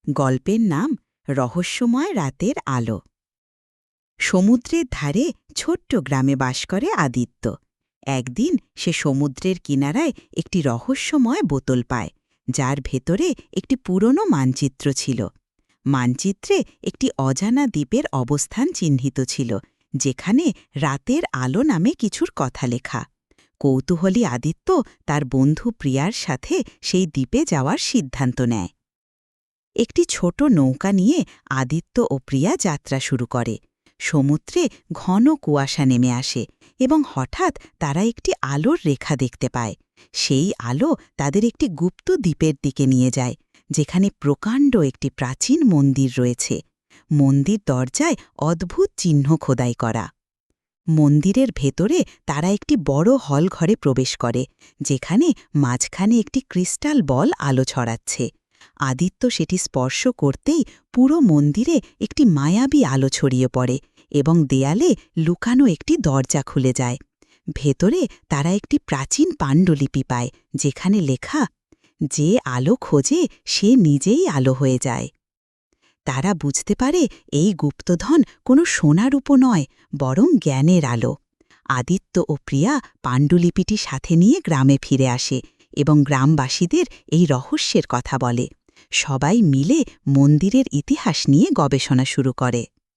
গল্পের নাম রহস্যময় রাতের আলো। সমুদ্রের ধারে ছোট্ট গ্রামে বাস করে আদিত্য। একদিন সে সমুদ্রের কিনারায় একটি রহস্যময় বোতল পায়, যার ভেতরে একটি পুরনো মানচিত্র ছিল। মানচিত্রে একটি অজানা দ্বীপের অবস্থান চিহ্নিত ছিল, যেখানে রাতের আলো নামে কিছুর কথা লেখা। কৌতূহলী আদিত্য তার বন্ধু প্রিয়ার সাথে সেই দ্বীপে যাওয়ার সিদ্ধান্ত নেয়। একটি ছোট নৌকা নিয়ে আদিত্য ও প্রিয়া যাত্রা শুরু করে। সমুদ্রে ঘন কুয়াশা নেমে আসে এবং হঠাৎ তারা একটি আলোর রেখা দেখতে পায়। সেই আলো তাদের একটি গুপ্ত দ্বীপের দিকে নিয়ে যায়, যেখানে প্রকাণ্ড একটি প্রাচীন মন্দির রয়েছে। মন্দির দরজায় অদ্ভুত চিহ্ন খোদাই করা। মন্দিরের ভেতরে তারা একটি বড় হল ঘরে প্রবেশ করে, যেখানে মাঝখানে একটি ক্রিস্টাল বল আলো ছড়াচ্ছে। আদিত্য সেটি স্পর্শ করতেই পুরো মন্দিরে একটি মায়াবী আলো ছড়িয়ে পড়ে এবং দেয়ালে লুকানো একটি দরজা খুলে যায়। ভেতরে তারা একটি প্রাচীন পাণ্ডুলিপি পায়, যেখানে লেখা, যে আলো খোঁজে সে নিজেই আলো হয়ে যায়। তারা বুঝতে পারে এই গুপ্তধন কোনো সোনারূপ নয়, বরং জ্ঞানের আলো। আদিত্য ও প্রিয়া পাণ্ডুলিপিটি সাথে নিয়ে গ্রামে ফিরে আসে এবং গ্রামবাসীদের এই রহস্যের কথা বলে। সবাই মিলে মন্দিরের ইতিহাস নিয়ে গবেষণা শুরু করে।